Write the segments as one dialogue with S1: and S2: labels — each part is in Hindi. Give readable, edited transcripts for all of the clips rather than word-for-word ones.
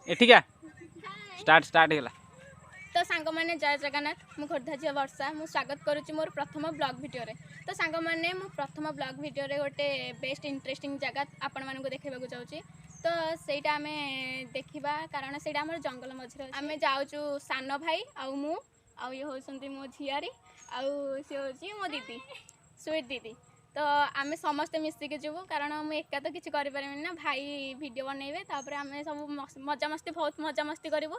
S1: एठिका स्टार्ट स्टार्ट हैला।
S2: तो सांग मैंने जय जगन्नाथ मु खोर्धा झी वर्षा मु स्वागत करुच्ची मोर प्रथम ब्लॉग वीडियो रे। तो सांग मैंने मु प्रथम ब्लॉग वीडियो रे गोटे बेस्ट इंटरेस्टिंग जगह आपण मानक देखा चाहूँगी। तो सेटा आमे देखिबा कारण सेटा हमर जंगल मझरे आमे जाउचु सान भाई आउ मु आउ ये होसंती मो झियारी आउ से होची मो दीदी स्वीट दीदी। तो आमे समस्त मिसिके जीवु कारण मु एका तो किछि करि परिमिन ना भाई वीडियो बनैबे तापर आमे सब मजा मस्ती बहुत मजा मस्ती करिवु।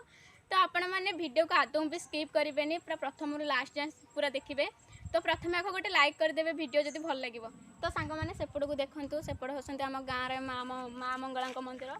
S2: तो आपण मैंने वीडियो को आदौ भी स्किप करेंगे पूरा प्रथम लास्ट जाए पूरा देखिए। तो प्रथम आगे गोटे लाइक करदे वीडियो जब भल लगे। तो सांग मैंने सेपट को देखूँ सेपट होती आम गाँव माँ मंगला मंदिर।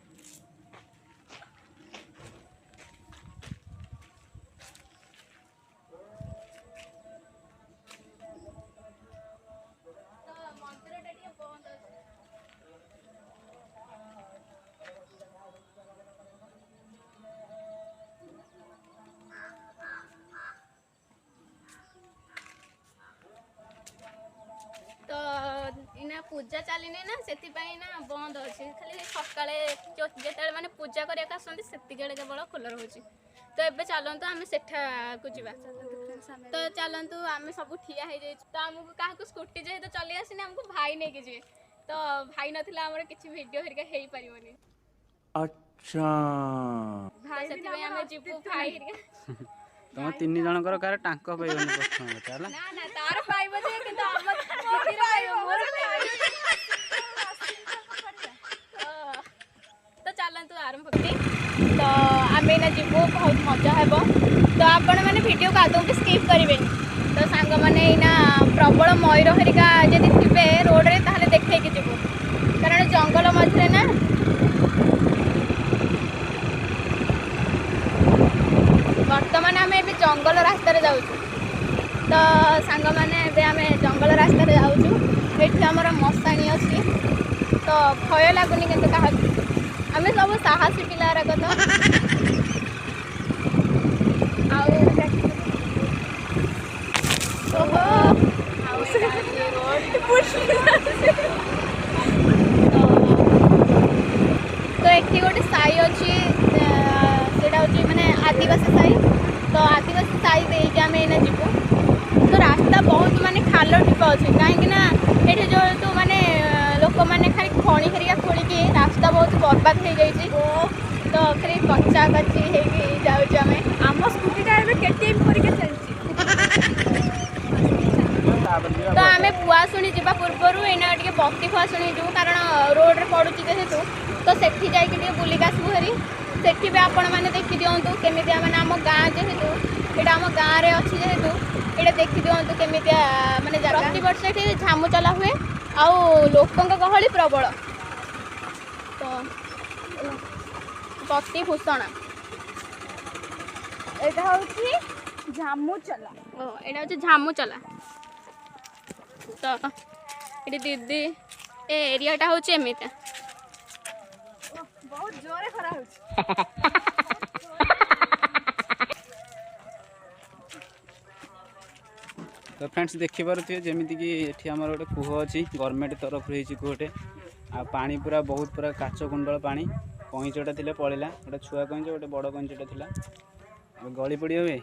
S2: तो इना पूजा चलनी ना से ना बंद अच्छे खाली सका जो मैंने पूजा करने आसती केवल खोल रोचे। तो ये चलतु आम सेठा को जा। तो चलतु आम सब ठिया हो जाए। तो आमको क्या स्कूटी जेहतु चली आसनी आमको भाई नहीं जी। तो भाई ना आमर किसी वीडियो हेरिका हो पार।
S1: अच्छा
S2: भाई से आम जीवु भाई
S1: तुम तीन जनकर कार टांक पाइबनी प्रथम कथा
S2: ना ना तार पाइबो जे किंतु हम दीदी पाइबो मोर तो चलंतु आरंभ करी। तो आमे ना जीवो बहुत मजा हेबो। तो आपण माने वीडियो को आदौ भी स्किप करिवेनी। तो सांग माने इना प्रबल मयूर हरिका जदि थिबे रोड रे ताहले देखै के जीवो कारण जंगल मझरे ना। बर्तमान आम ए जंगल रास्ता जाऊँ। तो सांग मैंने आम जंगल रास्ता जाऊँ। ये आमर मशाणी अच्छी तो भय लगुनि कि आम सब साहसी पिला तो ये गोटे साई अच्छी सेटा हूँ माने आदिवासी साई। तो आदिवासी साई देके आम एना जीवु। तो रास्ता बहुत माने खाल टीप अच्छे कहीं ये जो तो माने लोक मैंने खाली खणी हरिका खोलिकी रास्ता बहुत बर्बाद हो जाइए। तो खाली कच्चा कच्ची होमें आम स्कूटीटा केटीएम परीक्षा चलती। तो आम पुआशुणी जावा पूर्वर एना टे बत्ती खुआशुणी जीव कारण रोड रे पड़ू जेहेतु। तो सेठी जाइए बुलिक आसबू हेरी सेठी भी आपण मैंने देखी दिंतु केमी मैंने आम गाँ जेहेतु ये आम गाँव में अच्छी जेहेतु ये देखी दिंतु केमी माने प्रति वर्ष ये झामु चला हुए आउ लोकों गहली प्रबल। तो पति भूषण
S3: यहाँ हूँ झामु चला।
S2: यहाँ हूँ झामु चला। तो ये दीदी ए एरियाटा हूँ एमती
S3: बहुत जोरे खरा हो।
S1: तो फ्रेंड्स देखिपे जमीती कि ये आम गोटे कूह अच्छी गवर्नमेंट तरफ रही कूहटे आ पानी पूरा बहुत पूरा काच कुंडल पानी कईचटा थी पड़ेगा गोटे छुआ कईच गोटे बड़ कईचटा थी गली पड़ी हुए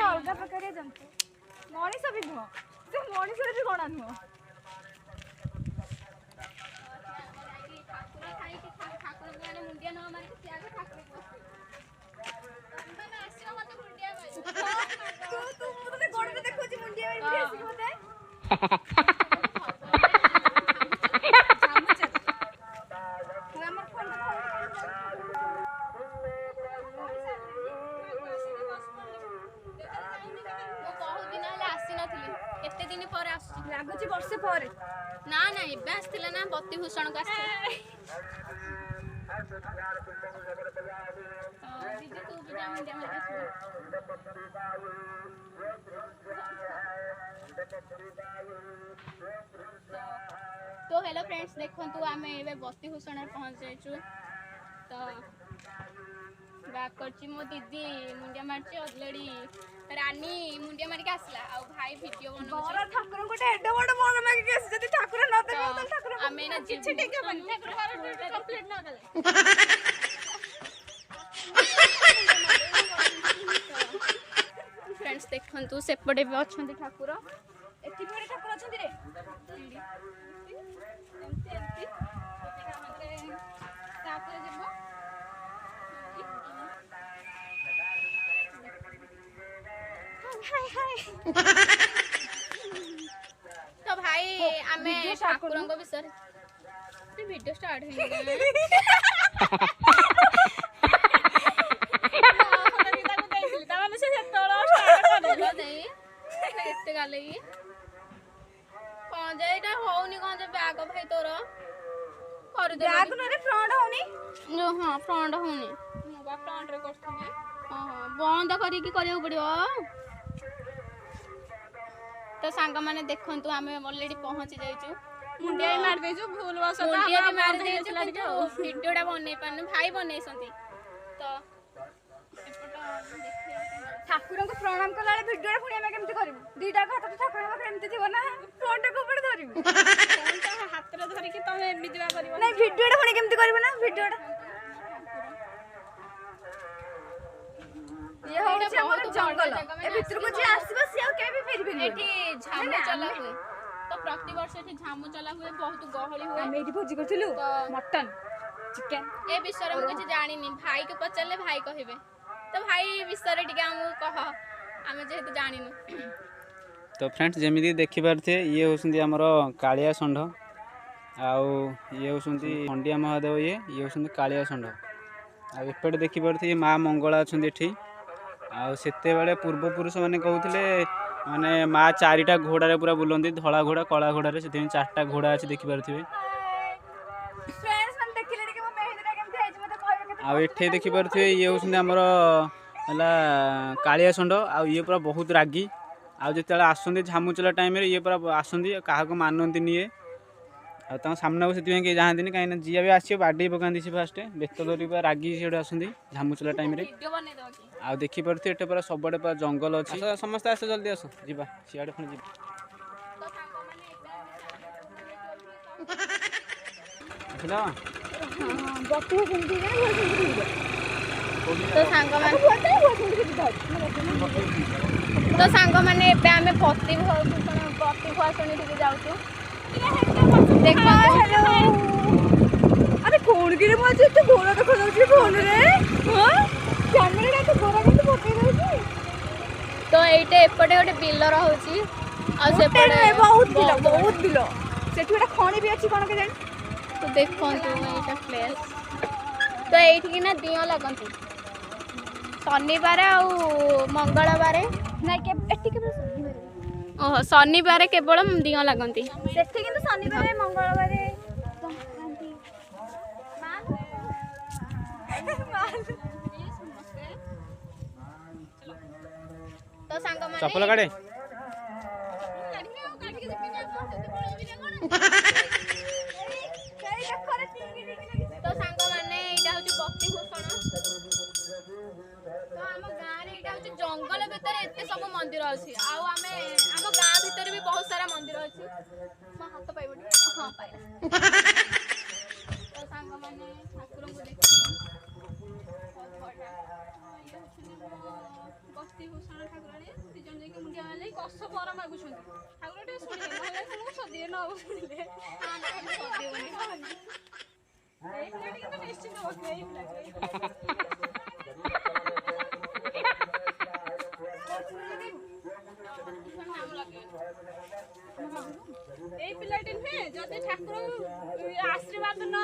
S3: अलग प्रकार जंतु मनीष भी नुह से मनीष भी गणा नुह।
S2: केते दिन पर
S3: लगुच वर्षे पर
S2: ना ना एबे आसथिला ना बत्ती भूषण को आसथिला। तो दीदी तू भी जा मुंडिया मार तो हेलो फ्रेंड्स देखंतु आमे एबे बत्ती भूषण पहुंच जाइछु। तो बैक करची मो दीदी मुंडिया मारची ऑलरेडी रानी मुंडिया मारिक आसला आ भाई वीडियो
S3: बड़
S2: बनाउछ
S3: ठाकुर गोटे एडे बड़ मन मागिक आसी जदि ठाकुर न देबे त ठाकुर
S2: आमे ना
S3: किछि ठीक हेबन ठाकुर मार कंप्लीट न देले
S2: फ्रेंड्स देखंतु सेपटे भी अछंती ठाकुर
S3: एति बड़ ठाकुर अछंती रे एमती एमती तापर जेबो हाय हाय
S2: तो भाई आमे
S3: वीडियो स्टार्ट
S2: ठाकुर को विषय वीडियो स्टार्ट है एते गाले कौन जे एटा होउनी कौन जे बैग भाई तोर कर दे
S3: बैग नरे फ्रंट होनी
S2: जो हां फ्रंट होउनी मो बा फ्रंट रे करथुनी हां बंद करी की करियो पड़ियो तो सांग माने देखंतु आमे ऑलरेडी पहुंची जाइछु
S3: मुंडिया मार देजो भूल बस
S2: मुंडिया भी मार देछु वीडियोटा बनै पानु भाई बनैसंती तो
S3: ठाकुर को प्रणाम कला वीडियो पुणी आम केमती करू दीटा हाथ तो ठाकुर पाखे एमती थी ना फोन को पड़े धरबू फोन हाथ रे धरिकी तमे एमती बा करबो नहीं वीडियो पुणी केमती करबो ना वीडियो ये हो छै हमर जंगल ए भीतर को जे आसीबा से के भी फेरबे
S2: एठी झामु चला हुए तो प्रति वर्ष एठी झामु चला हुए बहुत गहली हुए
S3: हम एठी भोजी करथिलु मटन चिकन
S2: ए विषय में कुछ जानिनी भाई के पचले भाई कहबे तो भाई विषय टिके हम कह आमे जेहेतु जानिनु
S1: तो फ्रेंड्स जमी देखिपारे ये होती आमर कालिया षंढ आउ ये होती खंडिया महादेव ये होती कालिया षंढ आउटे देखिपारे माँ मंगला अच्छा ये आते बड़े पूर्वपुरुष मैंने कहते माने माँ चारिटा घोड़े पूरा बुलंदी धला घोड़ा कला घोड़े से 4टा घोड़ा अच्छे देखिपारे आठे देखिपारे ये होती आमर है कालिया षंढ आ ये पूरा बहुत रागी आते आसती झामुचला टाइम ये पूरा आसती क्या मानती ये आ सामना को से किए जाती कहीं जी भी आस बाड़ी पकाती से फास्ट बेत धरी पूरा रागी से आसती झामुचला टाइम आ देखिपारे ये पूरा सबड़े पूरा जंगल अच्छी समस्त आस जल्दी आस जा सियाड़े पुणी जी
S2: तो सांग माने एबे आमे पति भुआसणी टिके जाउछु देखो
S3: अरे कौन के रे मजे तो घोड़ा देखो जाउछि फोन रे हां कैमरा तो घोड़ा के फोटो जाउछि
S2: तो एइटे एपटे गोटे बिल रहउछि आ सेपटे
S3: बहुत बिल सेठी गोटे खणी भी अछि कोन के जानि
S2: तो देखंतु एइटा प्लेस तो एइठी ना दियो लगंती शनिवार आ मंगलवार
S3: नहीं के एठी के शनिवार
S2: ओह शनिवार केवल दियो लगंती
S3: सेठी किंतु शनिवार मंगलवार संक्रांति
S2: तो सांग माने
S1: चप्पल काटे
S2: तो सांग माने एटा होची बक्ति भूषण तो आम गाँव में यहाँ हूँ जंगल भितर एत सब मंदिर अच्छी आम गाँ भितर भी बहुत सारा मंदिर अच्छी मो हाथ पाइब हाँ पाइला तो सांग मैंने ठाकुर को देख
S3: बस्ती भूषण ठाकुराणी तीजन जाइए मुंडिया मारे कष पर मागुं ठाकुर शुणे सदिए न शुणिले निश्चित पिलाटी नुहे जदि ठाकुर आशीर्वाद न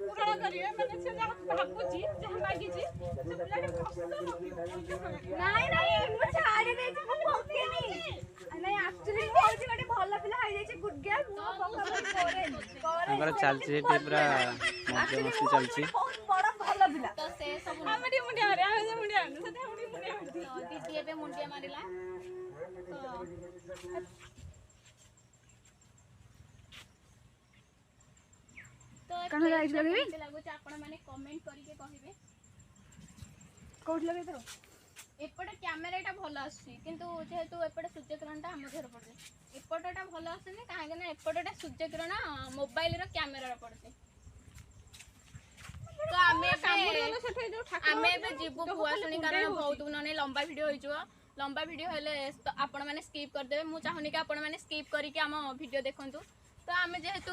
S3: पूरण करेंगे मैंने से भावुची जहाँ मागी नाई नाई मु छाड़ी दे मु पकेनी नाई एक्चुअली कहूची गोटे भल पिला हाई जाई गुड गर्ल मु पका
S1: हमर चलछि एते पूरा मजे मस्ती चलछि
S3: बहुत बड़ा भल पिला
S2: तो से सब
S3: हम डी मुंडिया रे हम मुंडिया से हम डी मुंडिया
S2: दीदी एबे मुंडिया मारिला तो
S3: कहां जाइछ लगबी
S2: लागो आपण माने कमेंट करिके
S3: କୋଉଠି ଲଗେଇଥିଲ?
S2: ଏପଟେ କ୍ୟାମେରାଟା ଭଲ ଆସୁଛି କିନ୍ତୁ ଯେହେତୁ ଏପଟେ ସୂର୍ଯ୍ୟକିରଣଟା ଆମ ଦେହରେ ପଡୁଛି ଏପଟଟା ଭଲ ଆସୁନି କାହିଁକି ନା ଏପଟଟା ସୂର୍ଯ୍ୟକିରଣ ମୋବାଇଲର କ୍ୟାମେରାରେ ପଡୁଛି। ତ ଆମେ ଏବେ ଯିବୁ ଭୁଆଶୁଣି କାରଣ ବହୁତ ନହେଲେ ଲମ୍ବା ଭିଡ଼ିଓ ହେଇଯିବ। ଲମ୍ବା ଭିଡ଼ିଓ ହେଲେ ଆପଣମାନେ ସ୍କିପ୍ କରିଦେବେ। ମୁଁ ଚାହୁଁନି କି ଆପଣମାନେ ସ୍କିପ୍ କରିକି ଆମ ଭିଡ଼ିଓ ଦେଖନ୍ତୁ। ତ ଆମେ ଯେହେତୁ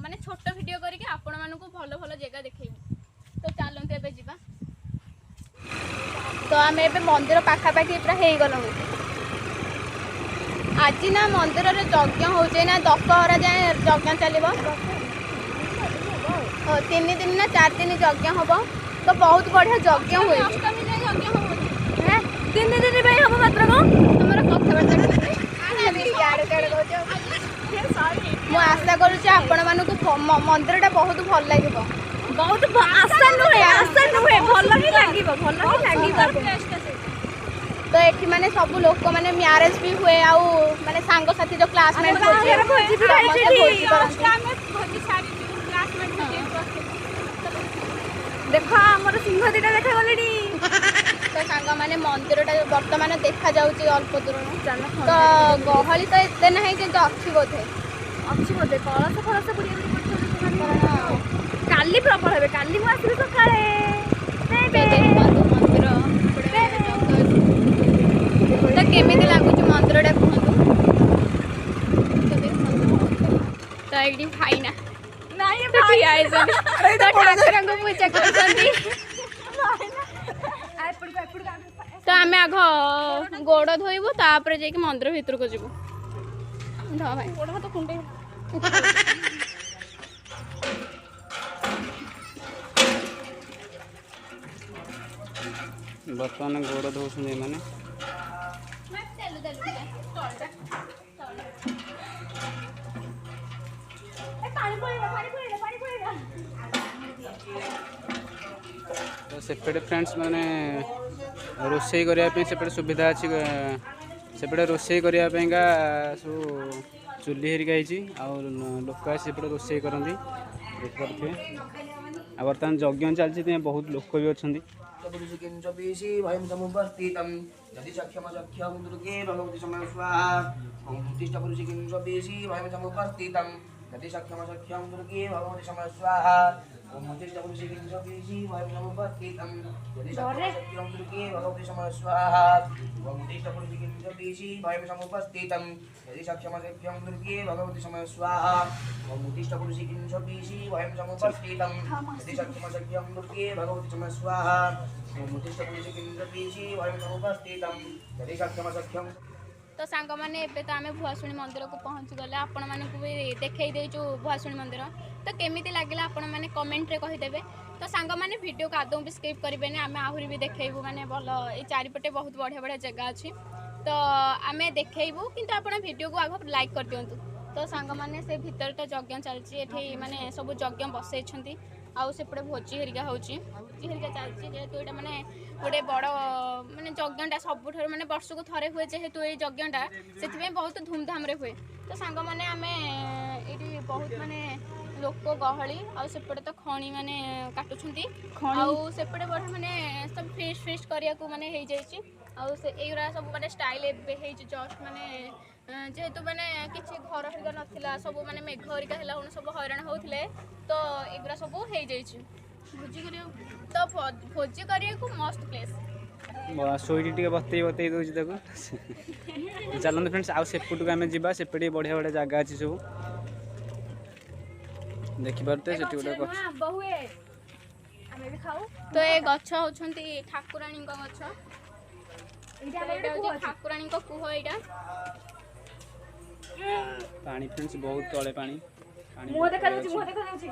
S2: ମାନେ ଛୋଟ ଭିଡ଼ିଓ କରିକି ଆପଣମାନଙ୍କୁ ଭଲ ଭଲ ଜାଗା ଦେଖେଇବୁ। ତ ଚାଲନ୍ତୁ ଏବେ ଯିବା। ତ ଆମେ ଏବେ ମନ୍ଦିର ପାଖାପାଖି ପୁରା ହେଇଗଲୁଣି। ଆଜି ନା ମନ୍ଦିରରେ ଯଜ୍ଞ ହେଉଛି ନା ଦଶହରା ଯାଏଁ ଯଜ୍ଞ ଚାଲିବ। 3 ଦିନ ନା 4 ଦିନ ଯଜ୍ଞ ହବ। ତ ବହୁତ ବଢ଼ିଆ ଯଜ୍ଞ ହୁଏ। ଅଷ୍ଟମୀ ଯାଏଁ ଯଜ୍ଞ ହବ।
S3: 3 ଦିନ ପାଇଁ ହବ ମାତ୍ର କଣ?
S2: ତମର କଥାବାର୍ତ୍ତା ମୁଁ ଆଶା କରୁଛି ଆପଣମାନଙ୍କୁ ମନ୍ଦିରଟା ବହୁତ ଭଲ ଲାଗିବ।
S3: ବହୁତ ଆଶା ନୁହେଁ ଭଲ ହିଁ ଲାଗିବ
S2: ତ ଏଠି ମାନେ ସବୁ ଲୋକମାନେ ମ୍ୟାରେଜ ବି ହୁଏ ଆଉ ମାନେ ସାଙ୍ଗସାଥି ଯୋଉ କ୍ଲାସମେଟ୍
S3: ଦେଖ ଆମର ସିଂହ ଦିଟା ଦେଖା ଗଲେଣି।
S2: ତ ସାଙ୍ଗମାନେ ମନ୍ଦିରଟା ବର୍ତ୍ତମାନ ଦେଖାଯାଉଛି ଅଳ୍ପ ଦୂରରୁ। ତ ଗହଳି ତ ଏତେ ନାହିଁ କିନ୍ତୁ ଅଛି ବୋଧେ
S3: କଳସ ଫଳସ ବୁଡିବାକୁ କାଲି ପ୍ରବଳ ହେବେ। କାଲି ମୁଁ ଆସିବି ସକାଳେ।
S2: ମନ୍ଦିର ତ କେମିତି ଲାଗୁଛି ମନ୍ଦିରଟା କୁହନ୍ତୁ। ତ ଏଇଠି ଭାଇନା ଠିଆ ହେଇଛନ୍ତି ତ ଠାକୁରଙ୍କୁ ପୂଜା କରୁଛନ୍ତି। ତ ଆମେ ଆଗ ଗୋଡ଼ ଧୋଇବୁ ତାପରେ ଯାଇକି ମନ୍ଦିର ଭିତରକୁ ଯିବୁ। ଗୋଡ଼ ହାତ କୁଣ୍ଡେଇ
S1: ବର୍ତ୍ତମାନ ଗୋଡ଼ ଧଉଛନ୍ତି ଏମାନେ। ତ ସେପଟେ ଫ୍ରେଣ୍ଡସ୍ ମାନେ ରୋଷେଇ କରିବା ପାଇଁ ସେପଟେ ସୁବିଧା ଅଛି। ସେପଟେ ରୋଷେଇ କରିବା ପାଇଁକା ସବୁ ଚୁଲି ହେରିକା ହେଇଛି ଆଉ ଲୋକ ଆସି ସେପଟେ ରୋଷେଇ କରନ୍ତି ଦେଖିପାରୁଥିବେ। ଆଉ ବର୍ତ୍ତମାନ ଯଜ୍ଞ ଚାଲିଛି ସେଥିପାଇଁ ବହୁତ ଲୋକ ବି ଅଛନ୍ତି।
S2: ତ ସାଙ୍ଗମାନେ ଏବେ ତ ଆମେ ଭୁଆଶୁଣି ମନ୍ଦିରକୁ ପହଞ୍ଚିଗଲେ। ଆପଣମାନଙ୍କୁ ବି ଦେଖେଇ ଦେଇଛୁ ଭୁଆଶୁଣି ମନ୍ଦିର। ତ କେମିତି ଲାଗିଲା ଆପଣମାନେ କମେଣ୍ଟରେ କହିଦେବେ। ତ ସାଙ୍ଗମାନେ ଭିଡ଼ିଓକୁ ଆଦୌ ବି ସ୍କିପ୍ କରିବେନି। ଆମେ ଆହୁରି ବି ଦେଖେଇବୁ ମାନେ ଭଲ ଏଇ ଚାରିପଟେ ବହୁତ ବଢ଼ିଆ ବଢ଼ିଆ ଜାଗା ଅଛି। ତ ଆମେ ଦେଖେଇବୁ କିନ୍ତୁ ଆପଣ ଭିଡ଼ିଓକୁ ଆଗ ଲାଇକ୍ କରିଦିଅନ୍ତୁ। ତ ସାଙ୍ଗମାନେ ସେ ଭିତରେ ତ ଯଜ୍ଞ ଚାଲିଛି। ଏଠି ମାନେ ସବୁ ଯଜ୍ଞ ବସେଇଛନ୍ତି ଆଉ ସେପଟେ ଭୋଜି ହେରିକା ହେଉଛି। ଭୋଜି ହେରିକା ଚାଲିଛି ଯେହେତୁ ଏଇଟା ମାନେ ଗୋଟେ ବଡ଼ ମାନେ ଯଜ୍ଞଟା ସବୁଠାରୁ ମାନେ ବର୍ଷକୁ ଥରେ ହୁଏ ଯେହେତୁ ଏଇ ଯଜ୍ଞଟା ସେଥିପାଇଁ ବହୁତ ଧୁମଧାମରେ ହୁଏ। ତ ସାଙ୍ଗମାନେ ଆମେ ଏଇଠି ବହୁତ ମାନେ ଲୋକ ଗହଳି ଆଉ ସେପଟେ ତ ଖଣି ମାନେ କାଟୁଛନ୍ତି ଆଉ ସେପଟେ ବଢ଼ିଆ ମାନେ ସବୁ ଫିଷ୍ଟ କରିବାକୁ ମାନେ ହେଇଯାଇଛି। ଆଉ ସେ ଏଇଗୁଡ଼ା ସବୁ ମାନେ ଷ୍ଟାଇଲ୍ ଏବେ ହେଇଛି ଜଷ୍ଟ ମାନେ ଯେହେତୁ ମାନେ କିଛି ଘର ହେରିକା ନଥିଲା ସବୁ ମାନେ ମେଘ ହେରିକା ହେଲା ବେଳକୁ ସବୁ ହଇରାଣ ହେଉଥିଲେ ତ ଏଗୁଡ଼ା ସବୁ ହେଇଯାଇଛି। ଭୋଜି କରିବାକୁ ମସ୍ତ ପ୍ଲେସ୍।
S1: ଶୋଇଠି ଟିକେ ବତେଇ ଦେଉଛି ତାକୁ। ଚାଲନ୍ତୁ ଫ୍ରେଣ୍ଡସ୍ ଆଉ ସେପଟକୁ ଆମେ ଯିବା। ସେପଟେ ବଢ଼ିଆ ବଢ଼ିଆ ଜାଗା ଅଛି ସବୁ ଦେଖିପାରୁଥିବେ। ସେଠି ଗୋଟେ ଗଛ
S2: ତ ଏ ଗଛ ହେଉଛନ୍ତି ଠାକୁରାଣୀଙ୍କ ଗଛ। ଏଇଟା ହେଉଛି ଠାକୁରାଣୀଙ୍କ କୁହ। ଏଇଟା
S1: ପାଣି ଫ୍ରେଣ୍ଡସ୍ ବହୁତ ତଳେ ପାଣି
S3: ମୁହଁ ଦେଖାଯାଉଛି।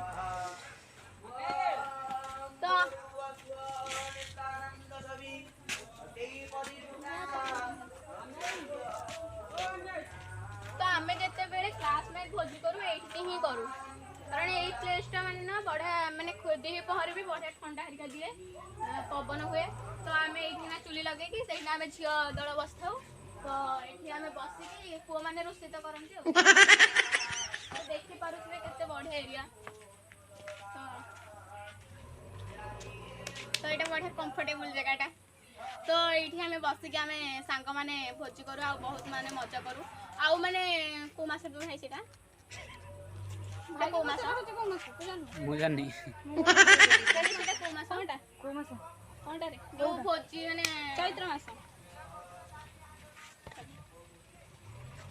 S2: ତ ଆମେ ଯେତେବେଳେ କ୍ଲାସମେଟ୍ ଭୋଜି କରୁ ଏଇଠି ହିଁ କରୁ କାରଣ ଏଇ ପ୍ଲେସ୍ଟା ମାନେ ନା ବଢ଼ିଆ ମାନେ ଦିହି ପହରେ ବି ବଢ଼ିଆ ଥଣ୍ଡା ହେରିକା ଦିଏ ପବନ ହୁଏ। ତ ଆମେ ଏଇଠି ନା ଚୁଲି ଲଗେଇକି ସେଇଠି ଆମେ ଝିଅ ଦଳ ବସିଥାଉ। ତ ଏଠି ଆମେ ବସିକି ପୁଅମାନେ ରୋଷେଇ ତ କରନ୍ତି ଆଉ ଦେଖିପାରୁଥିବେ କେତେ ବଢ଼ିଆ ଏରିଆ। ତ ଏଇଟା ବଢ଼ିଆ କମ୍ଫର୍ଟେବୁଲ୍ ଜାଗାଟା। तो ये आम बसिक आम सांग मैंने भोजी करूँ आ बहुत माने मजा करूँ आउ माने को मास भाई से भाई को मास
S1: ମୁଁ ଜାଣିନି
S2: को मास कोनटा रे जो भोजी माने चैत्र मास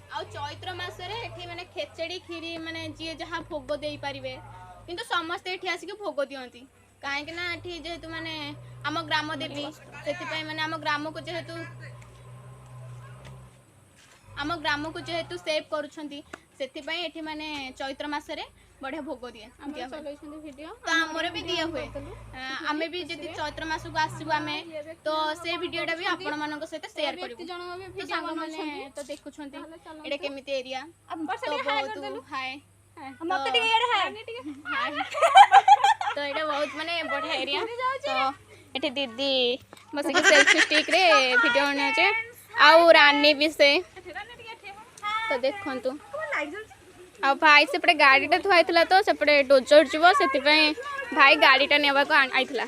S2: आउ चैत्र मासरे एठी माने खेचड़ी खीरी माने जी जहाँ भोग दे पारिबे किंतु समस्ते एठी आसिक भोग दियंती काहेकि ना एठी जेहेतु माने आम ग्राम देवी सेति माने आम ग्राम को जेहेतु सेव करूछंती सेति एठी माने चैत्र मासरे बढ़िया भोग दिए तो आमर भी दिया हुए आमे भी जदि चैत्र मास को आसबु आमे तो से वीडियोटा भी आपण मानक सहित शेयर करबु तो सांग माने तो देखुछंती एडे केमिति एरिया तो बहुत हाय
S3: मते टिके एडे हाय
S2: तो एडे बहुत माने बढ़िया एरिया तो एठी दीदी बस के सेल्फी स्टिक रे वीडियो बने छे आउ रानी भी से तो देखंतु आ भाई सेपटे गाड़ीटा थुआइथिला तो सेपटे डोजर जीवो सेतिपई भाई गाड़ीटा नेबा को आइथिला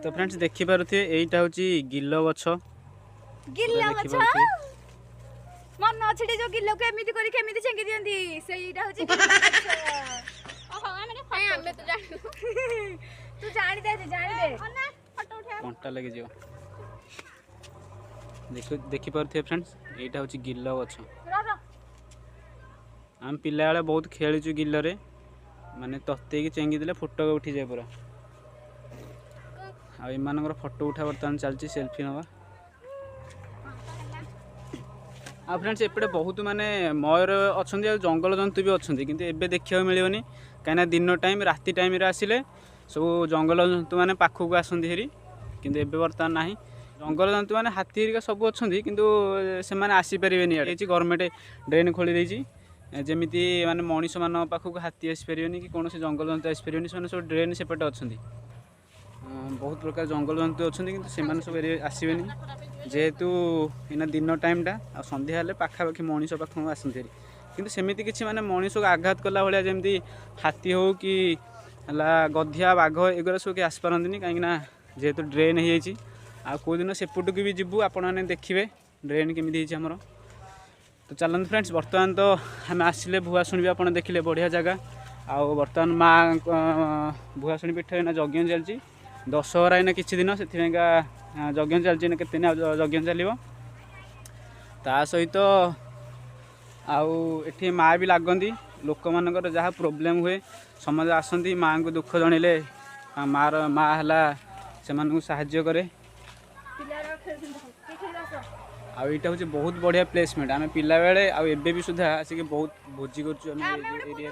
S1: तो फ्रेंड्स देखि पारुथे एइटा होची गिल्लो गछ
S3: गिल्ला गछ मन नछडी जो गिल्लो को एमिति करी केमिति छेंगी दियंती सेइटा होची गिल्ला गछ
S2: ओहो आमे तो जानु
S3: तू जानि दे
S2: ना फोटो उठा
S1: कंटा लगे जियो देखि पारुथे फ्रेंड्स एइटा होची गिल्लो गछ आम पिला बेले बहुत खेलुचु गिल्लरे माने तत्ते की चेंगी देले फोटो उठी जाए पूरा आ एमानकर फोटो उठा बर्तमान चलची सेल्फी नवा आ फ्रेंड्स एपटे बहुत माने मयूर अच्छी आ जंगल जंतु भी अच्छी किंतु एबे देखिया मिलबनी कहीं दिन टाइम राति टाइम रे आसिले सब जंगल जंतु माने पाखक आसंती हेरी किंतु एबे बर्तमान नाही जंगल जंतु माने हाथी हेरिका सब अच्छी किंतु से माने आसी परिबेनी एची गवर्नमेंट ड्रेन खोली देछि जेमिति माने मनीष मान पाखक हाथी आसपारे कि कौन जंगल जंतु आसपारे से सब ड्रेन सेपटे अच्छा बहुत प्रकार जंगल जंतु अच्छा कि सब आसबे जेहेतु इना दिन टाइमटा आ सन्ध्या हेल्ले पाखापाखि मनीष पाख आसती कि सेमती किसी माने मनीष को आघात कला भाया जमी हाथी हो कि गधिया बाघ एगुरा सब किए आसपारती कहीं जेहेतु ड्रेन हो कौ दिन सेपटू भी जीवु आपण मैंने देखिए ड्रेन केमी आमर तो चलते फ्रेंड्स बर्तमान तो आम आसिले भुआशुणी आप देखिले बढ़िया जगह आउ बर्तमान माँ भुआशुणी पीठ एना यज्ञ चलती दशहरा एना किछि दिन से यज्ञ चलती केते दिन यज्ञ चलो ता सहित आउ एठी माँ भी लगती लोक मानकर जहाँ प्रोब्लेम हुए समझ आसती माँ को दुख जनइले माँ है से साहाय्य करे आ यहाँ हूँ बहुत बढ़िया प्लेसमेंट आम पिला बेले आबे भी सुधा आसिक बहुत भोजी कर एरिया